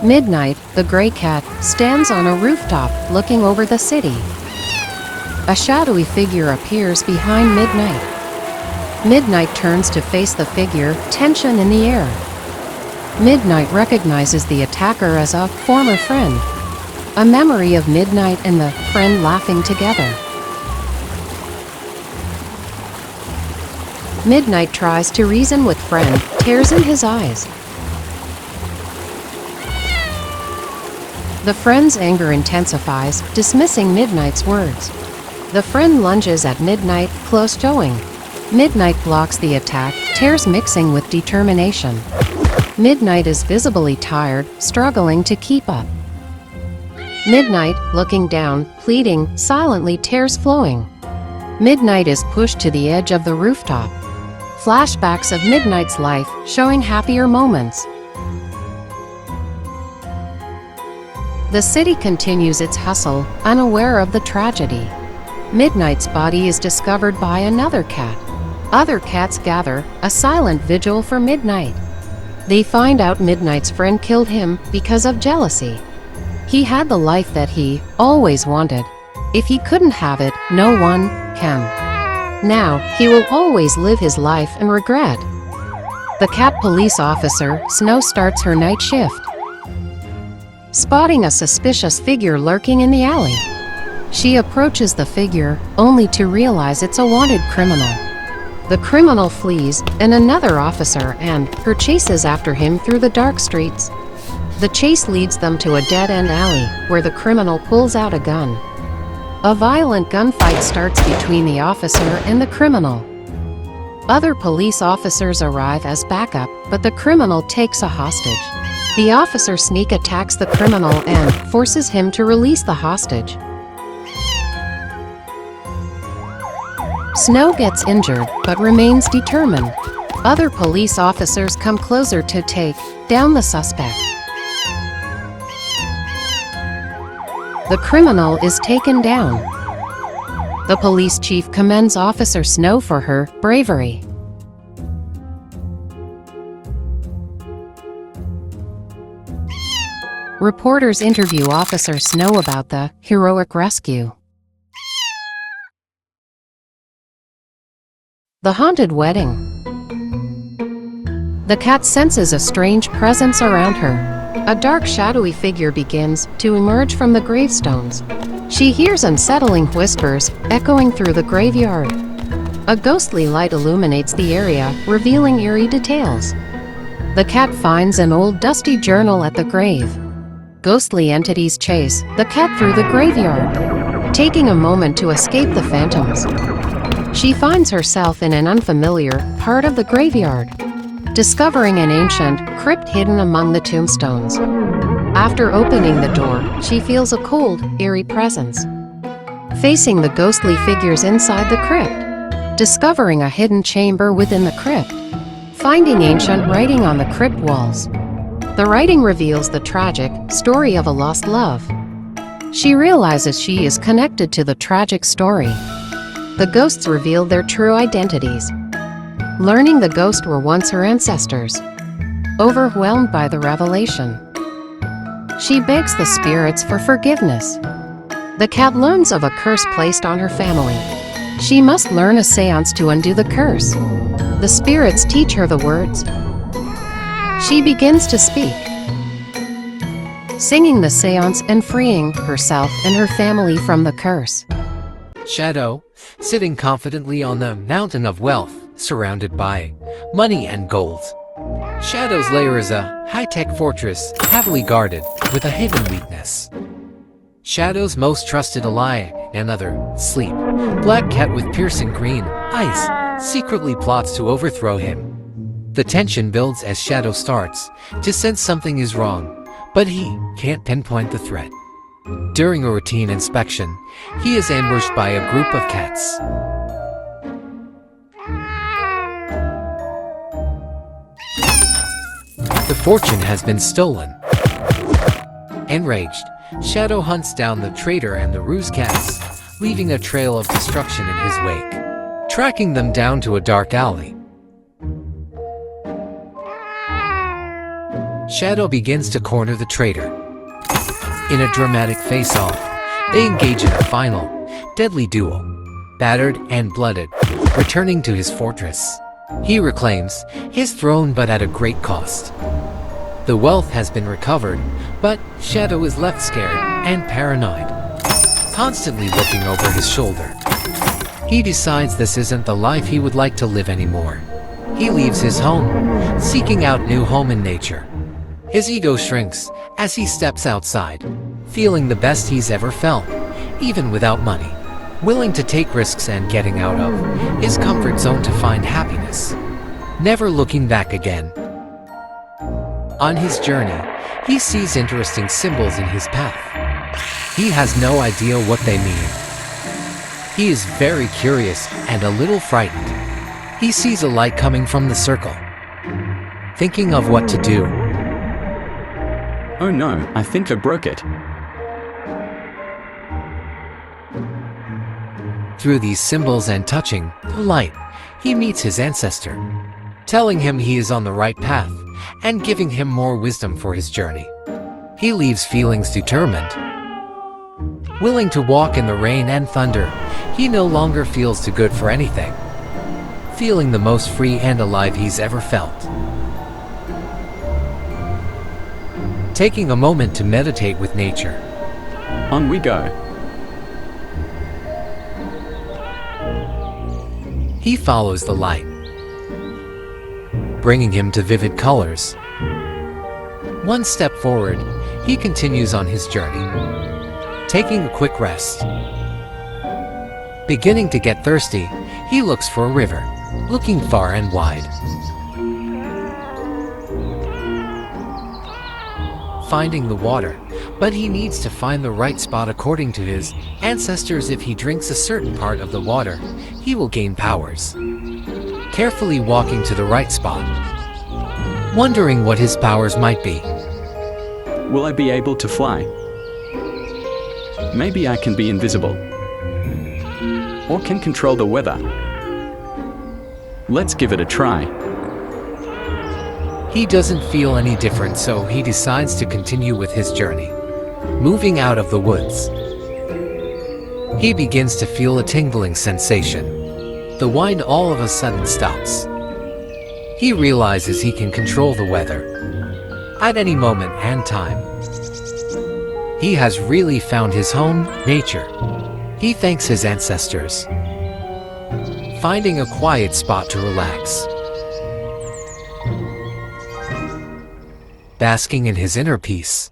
Midnight, the gray cat, stands on a rooftop, looking over the city. A shadowy figure appears behind Midnight. Midnight turns to face the figure, tension in the air. Midnight recognizes the attacker as a former friend. A memory of Midnight and the friend laughing together. Midnight tries to reason with friend, tears in his eyes. The friend's anger intensifies, dismissing Midnight's words. The friend lunges at Midnight, close showing. Midnight blocks the attack, tears mixing with determination. Midnight is visibly tired, struggling to keep up. Midnight, looking down, pleading, silently tears flowing. Midnight is pushed to the edge of the rooftop. Flashbacks of Midnight's life, showing happier moments. The city continues its hustle, unaware of the tragedy. Midnight's body is discovered by another cat. Other cats gather, a silent vigil for Midnight. They find out Midnight's friend killed him because of jealousy. He had the life that he always wanted. If he couldn't have it, no one can. Now, he will always live his life in regret. The cat police officer, Snow, starts her night shift. Spotting a suspicious figure lurking in the alley. She approaches the figure, only to realize it's a wanted criminal. The criminal flees, and another officer and her chases after him through the dark streets. The chase leads them to a dead-end alley, where the criminal pulls out a gun. A violent gunfight starts between the officer and the criminal. Other police officers arrive as backup, but the criminal takes a hostage. The officer sneak attacks the criminal and forces him to release the hostage. Snow gets injured, but remains determined. Other police officers come closer to take down the suspect. The criminal is taken down. The police chief commends Officer Snow for her bravery. Reporters interview Officer Snow about the heroic rescue. The haunted wedding. The cat senses a strange presence around her. A dark, shadowy figure begins to emerge from the gravestones. She hears unsettling whispers echoing through the graveyard. A ghostly light illuminates the area, revealing eerie details. The cat finds an old, dusty journal at the grave. Ghostly entities chase the cat through the graveyard, taking a moment to escape the phantoms. She finds herself in an unfamiliar part of the graveyard, discovering an ancient crypt hidden among the tombstones. After opening the door, she feels a cold, eerie presence. Facing the ghostly figures inside the crypt, discovering a hidden chamber within the crypt, finding ancient writing on the crypt walls. The writing reveals the tragic story of a lost love. She realizes she is connected to the tragic story. The ghosts reveal their true identities. Learning the ghosts were once her ancestors. Overwhelmed by the revelation, she begs the spirits for forgiveness. The cat learns of a curse placed on her family. She must learn a seance to undo the curse. The spirits teach her the words. She begins to speak, singing the seance and freeing herself and her family from the curse. Shadow, sitting confidently on the mountain of wealth, surrounded by money and gold. Shadow's lair is a high-tech fortress, heavily guarded, with a hidden weakness. Shadow's most trusted ally, another, Sleep, black cat with piercing green eyes, secretly plots to overthrow him. The tension builds as Shadow starts to sense something is wrong, but he can't pinpoint the threat. During a routine inspection, he is ambushed by a group of cats. The fortune has been stolen. Enraged, Shadow hunts down the traitor and the ruse cats, leaving a trail of destruction in his wake, tracking them down to a dark alley. Shadow begins to corner the traitor. In a dramatic face-off, they engage in a final, deadly duel. Battered and blooded, returning to his fortress. He reclaims his throne, but at a great cost. The wealth has been recovered, but Shadow is left scared and paranoid, constantly looking over his shoulder. He decides this isn't the life he would like to live anymore. He leaves his home, seeking out new home in nature. His ego shrinks as he steps outside, feeling the best he's ever felt, even without money. Willing to take risks and getting out of his comfort zone to find happiness. Never looking back again. On his journey, he sees interesting symbols in his path. He has no idea what they mean. He is very curious and a little frightened. He sees a light coming from the circle. Thinking of what to do. Oh no, I think I broke it. Through these symbols and touching the light, he meets his ancestor, telling him he is on the right path and giving him more wisdom for his journey. He leaves feelings determined. Willing to walk in the rain and thunder, he no longer feels too good for anything. Feeling the most free and alive he's ever felt. Taking a moment to meditate with nature. On we go. He follows the light, bringing him to vivid colors. One step forward, he continues on his journey, taking a quick rest. Beginning to get thirsty, he looks for a river, looking far and wide. Finding the water, but he needs to find the right spot according to his ancestors. If he drinks a certain part of the water, he will gain powers. Carefully walking to the right spot, wondering what his powers might be. Will I be able to fly? Maybe I can be invisible. Or can control the weather. Let's give it a try. He doesn't feel any different, so he decides to continue with his journey. Moving out of the woods, he begins to feel a tingling sensation. The wind all of a sudden stops. He realizes he can control the weather at any moment and time. He has really found his home, nature. He thanks his ancestors, finding a quiet spot to relax. Basking in his inner peace.